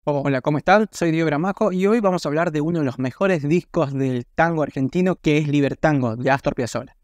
Hola, ¿cómo están? Soy Diego Gramajo y hoy vamos a hablar de uno de los mejores discos del tango argentino, que es Libertango, de Astor Piazzolla.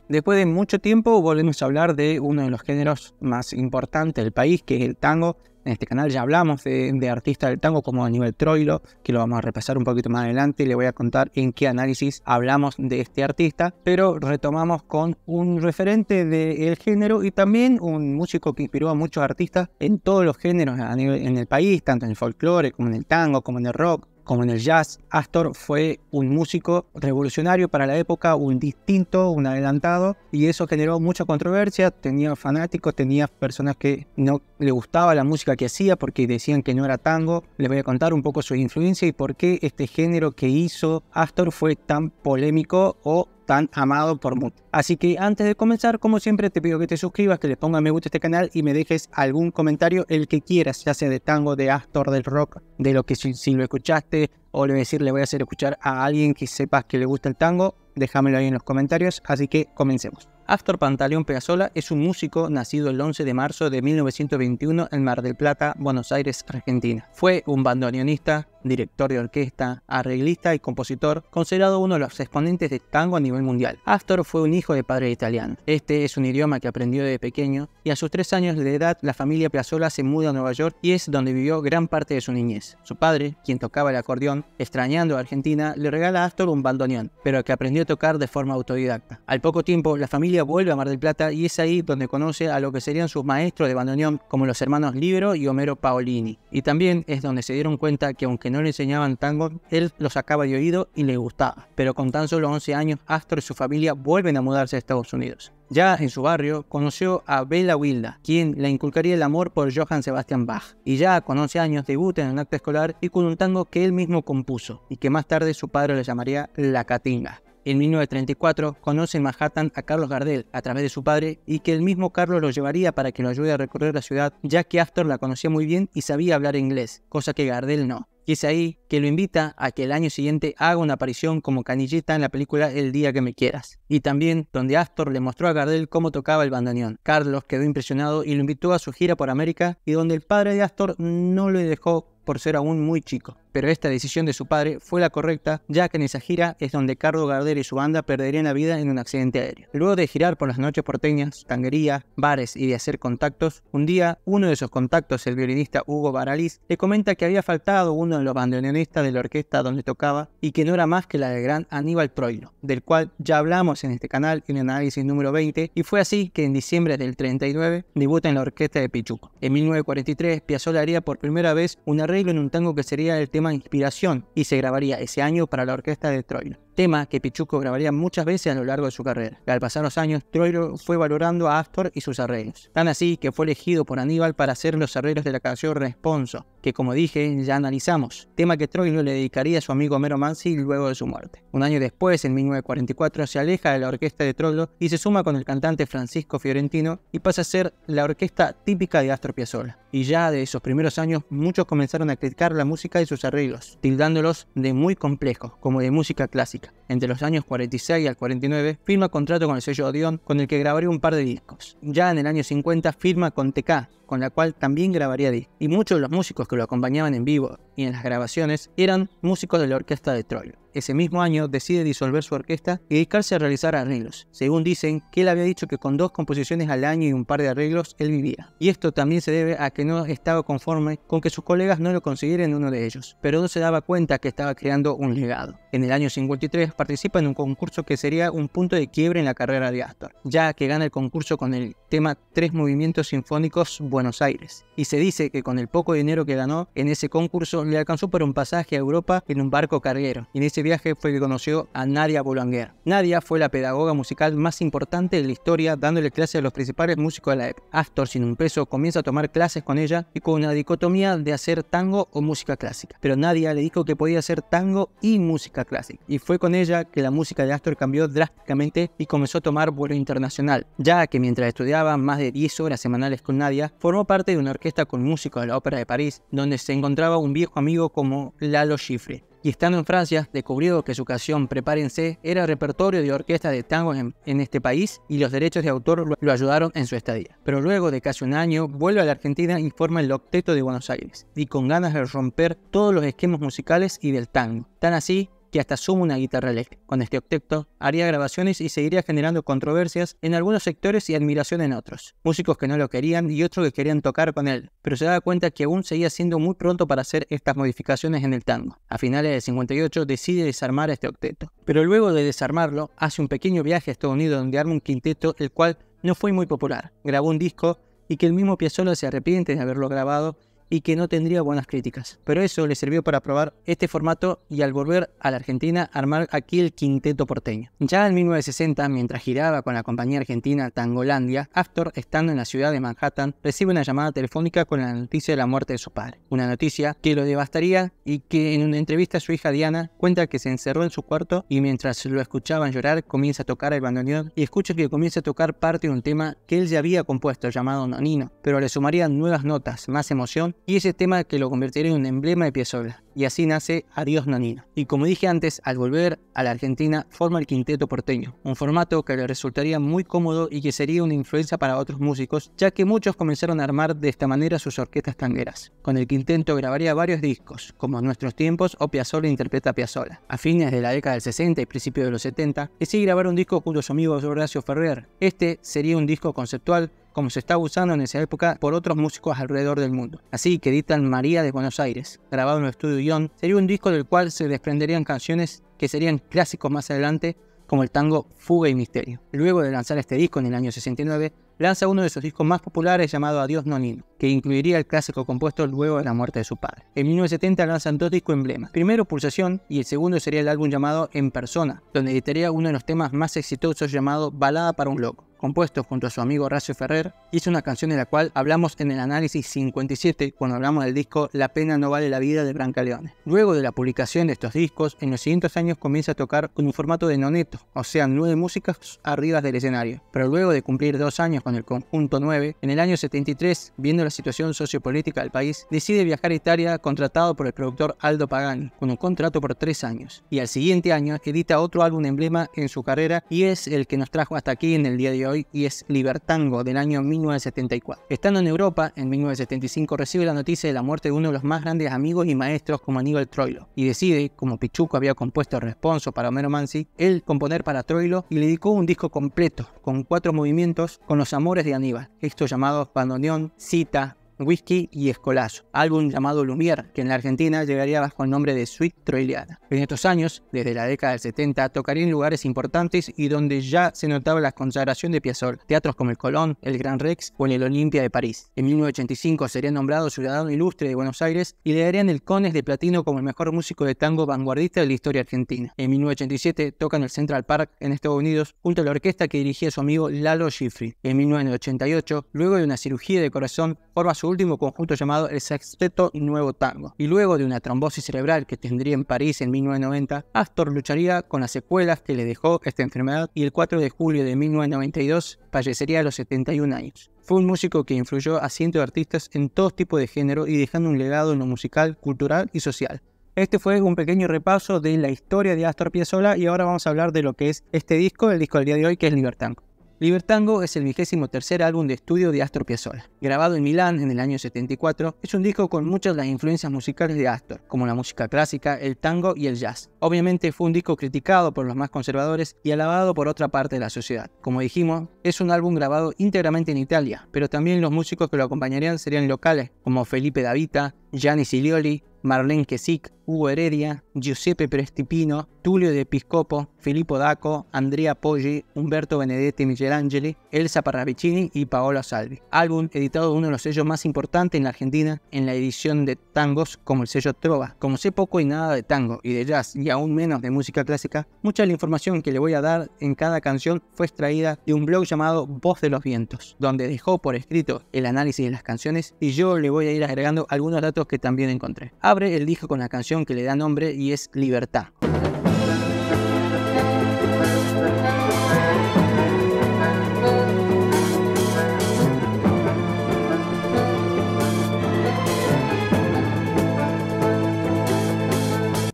Después de mucho tiempo volvemos a hablar de uno de los géneros más importantes del país, que es el tango. En este canal ya hablamos de artistas del tango como Aníbal Troilo, que lo vamos a repasar un poquito más adelante. Le voy a contar en qué análisis hablamos de este artista, pero retomamos con un referente del género y también un músico que inspiró a muchos artistas en todos los géneros en el país, tanto en el folclore como en el tango, como en el rock, como en el jazz. Astor fue un músico revolucionario para la época, un distinto, un adelantado, y eso generó mucha controversia. Tenía fanáticos, tenía personas que no le gustaba la música que hacía porque decían que no era tango. Les voy a contar un poco su influencia y por qué este género que hizo Astor fue tan polémico o tan amado por muchos. Así que antes de comenzar, como siempre, te pido que te suscribas, que le pongas me gusta a este canal y me dejes algún comentario, el que quieras, ya sea de tango, de Astor, del rock, de lo que si lo escuchaste, o le voy a decir, le voy a hacer escuchar a alguien que sepas que le gusta el tango, déjamelo ahí en los comentarios. Así que comencemos. Astor Pantaleón Piazzolla es un músico nacido el 11 de marzo de 1921 en Mar del Plata, Buenos Aires, Argentina. Fue un bandoneonista, director de orquesta, arreglista y compositor, considerado uno de los exponentes de tango a nivel mundial. Astor fue un hijo de padre italiano. Este es un idioma que aprendió de pequeño y a sus 3 años de edad la familia Piazzolla se muda a Nueva York y es donde vivió gran parte de su niñez. Su padre, quien tocaba el acordeón, extrañando a Argentina, le regala a Astor un bandoneón, pero que aprendió a tocar de forma autodidacta. Al poco tiempo, la familia vuelve a Mar del Plata y es ahí donde conoce a lo que serían sus maestros de bandoneón, como los hermanos Libero y Homero Paolini. Y también es donde se dieron cuenta que aunque no le enseñaban tango, él lo sacaba de oído y le gustaba. Pero con tan solo 11 años, Astor y su familia vuelven a mudarse a Estados Unidos. Ya en su barrio conoció a Bela Wilda, quien le inculcaría el amor por Johann Sebastian Bach. Y ya con 11 años debuta en un acto escolar y con un tango que él mismo compuso y que más tarde su padre le llamaría La Catinga. En 1934 conoce en Manhattan a Carlos Gardel a través de su padre y que el mismo Carlos lo llevaría para que lo ayude a recorrer la ciudad, ya que Astor la conocía muy bien y sabía hablar inglés, cosa que Gardel no. Y es ahí que lo invita a que el año siguiente haga una aparición como canillita en la película El día que me quieras. Y también donde Astor le mostró a Gardel cómo tocaba el bandoneón. Carlos quedó impresionado y lo invitó a su gira por América, y donde el padre de Astor no le dejó por ser aún muy chico. Pero esta decisión de su padre fue la correcta, ya que en esa gira es donde Carlos Gardel y su banda perderían la vida en un accidente aéreo. Luego de girar por las noches porteñas, tanguería, bares y de hacer contactos, un día uno de esos contactos, el violinista Hugo Baraliz, le comenta que había faltado uno de los bandoneonistas de la orquesta donde tocaba y que no era más que la del gran Aníbal Troilo, del cual ya hablamos en este canal en el análisis número 20, y fue así que en diciembre del 39 debuta en la orquesta de Pichuco. En 1943 Piazzolla haría por primera vez un arreglo en un tango que sería el tema Inspiración y se grabaría ese año para la orquesta de Troilo, tema que Pichuco grabaría muchas veces a lo largo de su carrera. Al pasar los años, Troilo fue valorando a Astor y sus arreglos, tan así que fue elegido por Aníbal para hacer los arreglos de la canción Responso, que como dije ya analizamos, tema que Troilo le dedicaría a su amigo Homero Mansi luego de su muerte. Un año después, en 1944, se aleja de la orquesta de Troilo y se suma con el cantante Francisco Fiorentino y pasa a ser la orquesta típica de Astor Piazzolla. Y ya de esos primeros años, muchos comenzaron a criticar la música y sus arreglos, tildándolos de muy complejos, como de música clásica. Entre los años 46 al 49 firma contrato con el sello Odeón, con el que grabaría un par de discos. Ya en el año 50 firma con TK, con la cual también grabaría discos. Y muchos de los músicos que lo acompañaban en vivo y en las grabaciones eran músicos de la orquesta de Troilo. Ese mismo año decide disolver su orquesta y dedicarse a realizar arreglos. Según dicen, que él había dicho que con 2 composiciones al año y un par de arreglos él vivía. Y esto también se debe a que no estaba conforme con que sus colegas no lo consiguieran uno de ellos, pero no se daba cuenta que estaba creando un legado. En el año 53 participa en un concurso que sería un punto de quiebre en la carrera de Astor, ya que gana el concurso con el tema 3 movimientos sinfónicos Buenos Aires. Y se dice que con el poco dinero que ganó en ese concurso le alcanzó para un pasaje a Europa en un barco carguero. Y en ese viaje fue que conoció a Nadia Boulanger. Nadia fue la pedagoga musical más importante de la historia, dándole clases a los principales músicos de la época. Astor, sin un peso, comienza a tomar clases con ella y con una dicotomía de hacer tango o música clásica. Pero Nadia le dijo que podía hacer tango y música clásica. Y fue con ella que la música de Astor cambió drásticamente y comenzó a tomar vuelo internacional, ya que mientras estudiaba más de 10 horas semanales con Nadia, formó parte de una orquesta con músicos de la Ópera de París, donde se encontraba un viejo amigo como Lalo Schifrin. Y estando en Francia, descubrió que su canción Prepárense era repertorio de orquesta de tango en este país y los derechos de autor lo ayudaron en su estadía. Pero luego de casi un año, vuelve a la Argentina y forma el Octeto de Buenos Aires, y con ganas de romper todos los esquemas musicales y del tango. Tan así que hasta suma una guitarra eléctrica. Con este octeto haría grabaciones y seguiría generando controversias en algunos sectores y admiración en otros. Músicos que no lo querían y otros que querían tocar con él, pero se daba cuenta que aún seguía siendo muy pronto para hacer estas modificaciones en el tango. A finales del 58 decide desarmar este octeto, pero luego de desarmarlo hace un pequeño viaje a Estados Unidos donde arma un quinteto el cual no fue muy popular. Grabó un disco y que el mismo Piazzolla se arrepiente de haberlo grabado y que no tendría buenas críticas. Pero eso le sirvió para probar este formato y al volver a la Argentina armar aquí el Quinteto Porteño. Ya en 1960, mientras giraba con la compañía argentina Tangolandia, Astor, estando en la ciudad de Manhattan, recibe una llamada telefónica con la noticia de la muerte de su padre. Una noticia que lo devastaría y que en una entrevista a su hija Diana cuenta que se encerró en su cuarto y mientras lo escuchaban llorar comienza a tocar el bandoneón y escucha que comienza a tocar parte de un tema que él ya había compuesto llamado Nonino, pero le sumaría nuevas notas, más emoción y ese tema que lo convertiría en un emblema de Piazzolla. Y así nace Adiós Nonino. Y como dije antes, al volver a la Argentina forma el Quinteto Porteño, un formato que le resultaría muy cómodo y que sería una influencia para otros músicos, ya que muchos comenzaron a armar de esta manera sus orquestas tangueras. Con el quinteto grabaría varios discos, como Nuestros Tiempos o Piazzolla interpreta a Piazzolla. A fines de la década del 60 y principios de los 70, decide grabar un disco junto a su amigo Horacio Ferrer. Este sería un disco conceptual, como se estaba usando en esa época por otros músicos alrededor del mundo. Así que editan María de Buenos Aires, grabado en el estudio Ion, sería un disco del cual se desprenderían canciones que serían clásicos más adelante, como el tango Fuga y Misterio. Luego de lanzar este disco en el año 69, lanza uno de sus discos más populares llamado Adiós Nonino, que incluiría el clásico compuesto luego de la muerte de su padre. En 1970 lanzan dos discos emblemas, primero Pulsación y el segundo sería el álbum llamado En Persona, donde editaría uno de los temas más exitosos llamado Balada para un Loco, compuesto junto a su amigo Horacio Ferrer. Hizo una canción de la cual hablamos en el análisis 57 cuando hablamos del disco La pena no vale la vida de Brancaleone. Luego de la publicación de estos discos, en los siguientes años comienza a tocar con un formato de noneto, o sea 9 músicas arriba del escenario. Pero luego de cumplir 2 años con el conjunto 9, en el año 73, viendo la situación sociopolítica del país, decide viajar a Italia contratado por el productor Aldo Pagani, con un contrato por 3 años. Y al siguiente año edita otro álbum emblema en su carrera y es el que nos trajo hasta aquí en el día de hoy y es Libertango del año 1974. Estando en Europa, en 1975 recibe la noticia de la muerte de uno de los más grandes amigos y maestros como Aníbal Troilo y decide, como Pichuco había compuesto el responso para Homero Mansi, él componer para Troilo y le dedicó un disco completo con 4 movimientos con los amores de Aníbal, estos llamados Bandoneón, Cita, Whisky y Escolazo, álbum llamado Lumière, que en la Argentina llegaría bajo el nombre de Suite Troiliana. En estos años, desde la década del 70, tocaría en lugares importantes y donde ya se notaba la consagración de Piazzolla, teatros como el Colón, el Gran Rex o el Olimpia de París. En 1985 sería nombrado ciudadano ilustre de Buenos Aires y le darían el Cones de Platino como el mejor músico de tango vanguardista de la historia argentina. En 1987 toca en el Central Park en Estados Unidos junto a la orquesta que dirigía su amigo Lalo Schifrin. En 1988, luego de una cirugía de corazón, forma su último conjunto llamado el Sexteto Nuevo Tango. Y luego de una trombosis cerebral que tendría en París en 1990, Astor lucharía con las secuelas que le dejó esta enfermedad y el 4 de julio de 1992 fallecería a los 71 años. Fue un músico que influyó a cientos de artistas en todo tipo de género y dejando un legado en lo musical, cultural y social. Este fue un pequeño repaso de la historia de Astor Piazzolla y ahora vamos a hablar de lo que es este disco, el disco del día de hoy, que es Libertango. Libertango es el 23º álbum de estudio de Astor Piazzolla. Grabado en Milán en el año 74, es un disco con muchas de las influencias musicales de Astor, como la música clásica, el tango y el jazz. Obviamente fue un disco criticado por los más conservadores y alabado por otra parte de la sociedad. Como dijimos, es un álbum grabado íntegramente en Italia, pero también los músicos que lo acompañarían serían locales, como Felipe Davita, Gianni Silioli, Marlene Kesik, Hugo Heredia, Giuseppe Prestipino, Tullio De Piscopo, Filippo Dacco, Andrea Poggi, Umberto Benedetti Michelangeli, Elsa Parravicini y Paolo Salvi. Álbum editado de uno de los sellos más importantes en la Argentina en la edición de tangos como el sello Trova. Como sé poco y nada de tango y de jazz y aún menos de música clásica, mucha de la información que le voy a dar en cada canción fue extraída de un blog llamado Voz de los Vientos, donde dejó por escrito el análisis de las canciones y yo le voy a ir agregando algunos datos que también encontré. Abre el disco con la canción que le da nombre y es Libertad.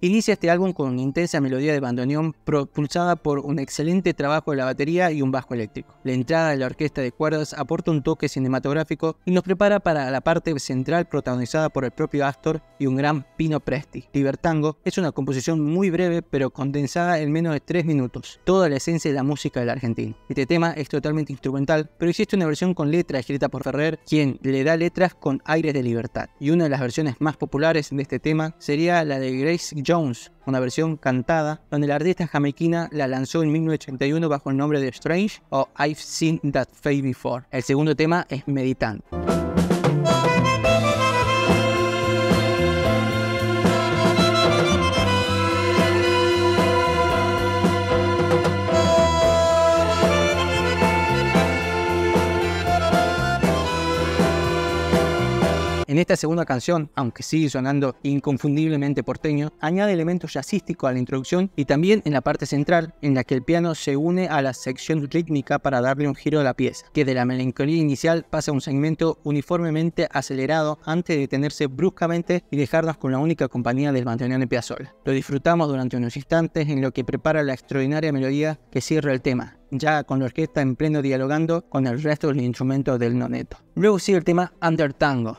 Inicia este álbum con una intensa melodía de bandoneón propulsada por un excelente trabajo de la batería y un bajo eléctrico. La entrada de la orquesta de cuerdas aporta un toque cinematográfico y nos prepara para la parte central protagonizada por el propio Astor y un gran Pino Presti. Libertango es una composición muy breve pero condensada en menos de 3 minutos, toda la esencia de la música del argentino. Este tema es totalmente instrumental, pero existe una versión con letra escrita por Ferrer, quien le da letras con aires de libertad. Y una de las versiones más populares de este tema sería la de Grace Jones, una versión cantada donde la artista jamaiquina la lanzó en 1981 bajo el nombre de Strange o I've Seen That Face Before. El segundo tema es Meditando. En esta segunda canción, aunque sigue sonando inconfundiblemente porteño, añade elementos jazzísticos a la introducción y también en la parte central, en la que el piano se une a la sección rítmica para darle un giro a la pieza, que de la melancolía inicial pasa a un segmento uniformemente acelerado antes de detenerse bruscamente y dejarnos con la única compañía del bandoneón de Piazzolla. Lo disfrutamos durante unos instantes en lo que prepara la extraordinaria melodía que cierra el tema, ya con la orquesta en pleno dialogando con el resto de los instrumentos del noneto. Luego sigue el tema Under Tango.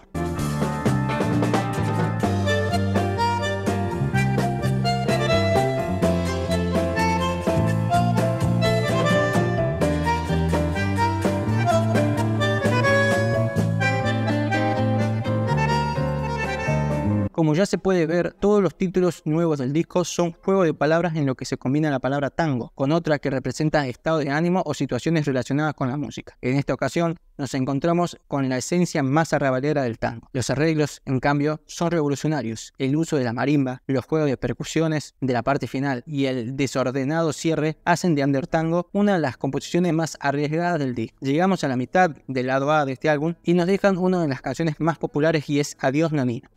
Como ya se puede ver, todos los títulos nuevos del disco son juegos de palabras en lo que se combina la palabra tango con otra que representa estado de ánimo o situaciones relacionadas con la música. En esta ocasión nos encontramos con la esencia más arrabalera del tango. Los arreglos, en cambio, son revolucionarios. El uso de la marimba, los juegos de percusiones de la parte final y el desordenado cierre hacen de Under Tango una de las composiciones más arriesgadas del disco. Llegamos a la mitad del lado A de este álbum y nos dejan una de las canciones más populares y es Adiós Nanina.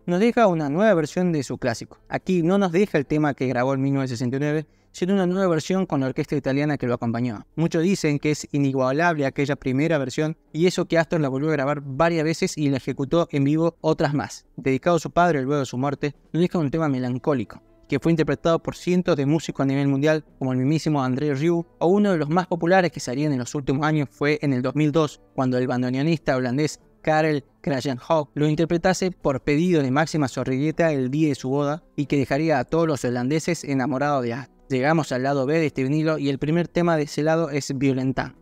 Nos deja una nueva versión de su clásico. Aquí no nos deja el tema que grabó en 1969, sino una nueva versión con la orquesta italiana que lo acompañó. Muchos dicen que es inigualable aquella primera versión y eso que Astor la volvió a grabar varias veces y la ejecutó en vivo otras más. Dedicado a su padre luego de su muerte, nos deja un tema melancólico, que fue interpretado por cientos de músicos a nivel mundial, como el mismísimo André Rieu, o uno de los más populares que salían en los últimos años fue en el 2002, cuando el bandoneonista holandés Karel Kragenhoek lo interpretase por pedido de Máxima Zorrigueta el día de su boda y que dejaría a todos los holandeses enamorados de Astor. Llegamos al lado B de este vinilo y el primer tema de ese lado es Violenta.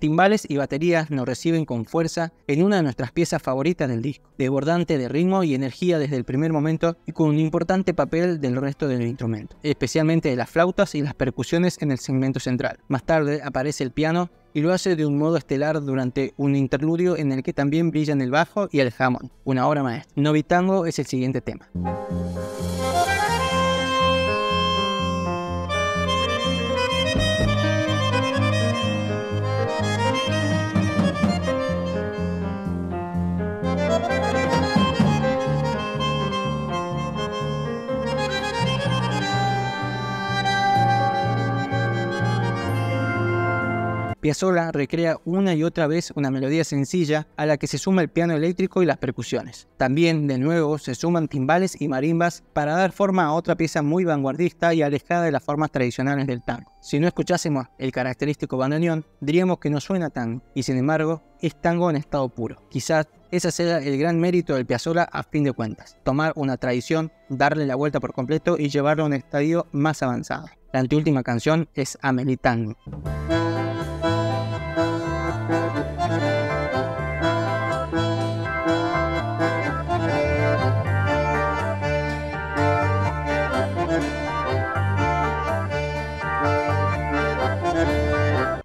Timbales y baterías nos reciben con fuerza en una de nuestras piezas favoritas del disco, desbordante de ritmo y energía desde el primer momento y con un importante papel del resto del instrumento, especialmente de las flautas y las percusiones en el segmento central. Más tarde aparece el piano y lo hace de un modo estelar durante un interludio en el que también brillan el bajo y el Hammond, una obra maestra. Novitango es el siguiente tema. Piazzolla recrea una y otra vez una melodía sencilla a la que se suma el piano eléctrico y las percusiones. También, de nuevo, se suman timbales y marimbas para dar forma a otra pieza muy vanguardista y alejada de las formas tradicionales del tango. Si no escuchásemos el característico bandoneón, diríamos que no suena tango, y sin embargo, es tango en estado puro. Quizás ese sea el gran mérito del Piazzolla a fin de cuentas, tomar una tradición, darle la vuelta por completo y llevarlo a un estadio más avanzado. La anteúltima canción es Amelie Tango.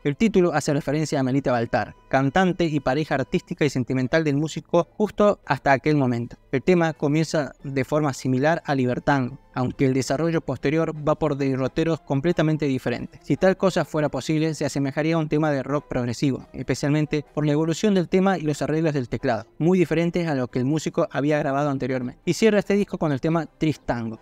El título hace referencia a Melita Baltar, cantante y pareja artística y sentimental del músico justo hasta aquel momento. El tema comienza de forma similar a Libertango, aunque el desarrollo posterior va por derroteros completamente diferentes. Si tal cosa fuera posible, se asemejaría a un tema de rock progresivo, especialmente por la evolución del tema y los arreglos del teclado, muy diferentes a lo que el músico había grabado anteriormente. Y cierra este disco con el tema Tristango.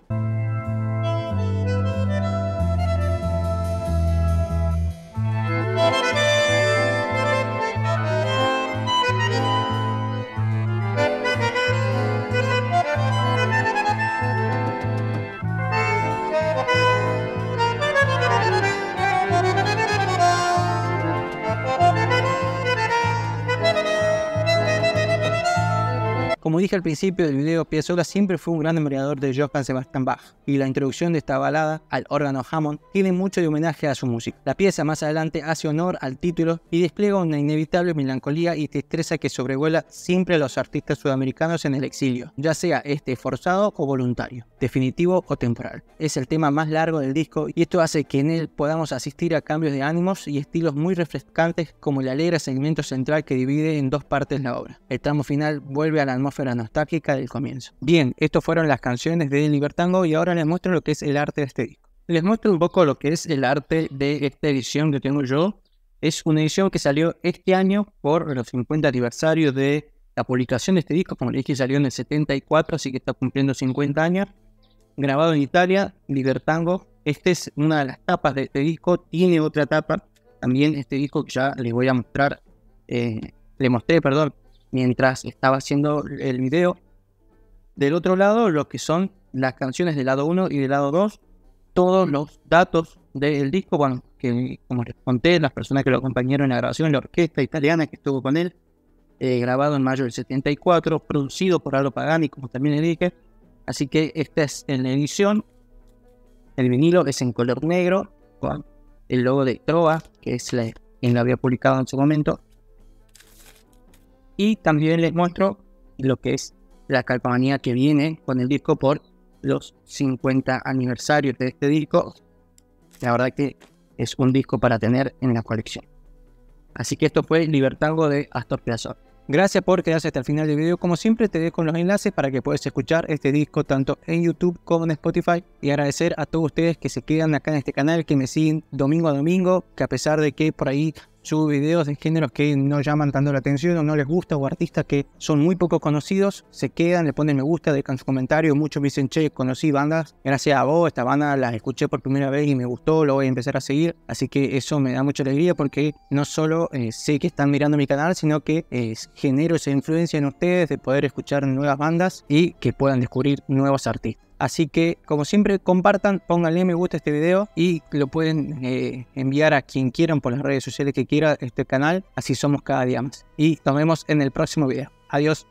Como dije al principio del video, Piazzolla siempre fue un gran admirador de Johann Sebastian Bach, y la introducción de esta balada al órgano Hammond tiene mucho de homenaje a su música. La pieza más adelante hace honor al título y despliega una inevitable melancolía y tristeza que sobrevuela siempre a los artistas sudamericanos en el exilio, ya sea este forzado o voluntario, definitivo o temporal. Es el tema más largo del disco y esto hace que en él podamos asistir a cambios de ánimos y estilos muy refrescantes, como el alegre segmento central que divide en dos partes la obra. El tramo final vuelve a la atmósfera nostálgica del comienzo. Bien, estas fueron las canciones de Libertango y ahora les muestro lo que es el arte de este disco. Les muestro un poco lo que es el arte de esta edición que tengo yo. Es una edición que salió este año por los 50 aniversarios de la publicación de este disco. Como les dije, salió en el 74, así que está cumpliendo 50 años. Grabado en Italia, Libertango. Esta es una de las tapas de este disco. Tiene otra tapa. También este disco que ya les voy a mostrar. Le mostré, mientras estaba haciendo el video. Del otro lado, lo que son las canciones del lado 1 y del lado 2, todos los datos del disco, bueno, que como les conté, las personas que lo acompañaron en la grabación, la orquesta italiana que estuvo con él, grabado en mayo del 74, producido por Aldo Pagani, como también le dije. Así que esta es en la edición, el vinilo es en color negro, con el logo de Trova, que es quien lo había publicado en su momento. Y también les muestro lo que es la calcomanía que viene con el disco por los 50 aniversarios de este disco. La verdad que es un disco para tener en la colección. Así que esto fue Libertango de Astor Piazzolla. Gracias por quedarse hasta el final del video. Como siempre te dejo los enlaces para que puedas escuchar este disco tanto en YouTube como en Spotify. Y agradecer a todos ustedes que se quedan acá en este canal, que me siguen domingo a domingo, que a pesar de que por ahí subo videos de géneros que no llaman tanto la atención o no les gusta, o artistas que son muy poco conocidos, se quedan, le ponen me gusta, dejan sus comentarios. Muchos me dicen, che, conocí bandas, gracias a vos, esta banda la escuché por primera vez y me gustó, lo voy a empezar a seguir. Así que eso me da mucha alegría porque no solo sé que están mirando mi canal, sino que genero esa influencia en ustedes de poder escuchar nuevas bandas y que puedan descubrir nuevos artistas. Así que, como siempre, compartan, pónganle me gusta a este video y lo pueden enviar a quien quieran por las redes sociales que quiera este canal. Así somos cada día más. Y nos vemos en el próximo video. Adiós.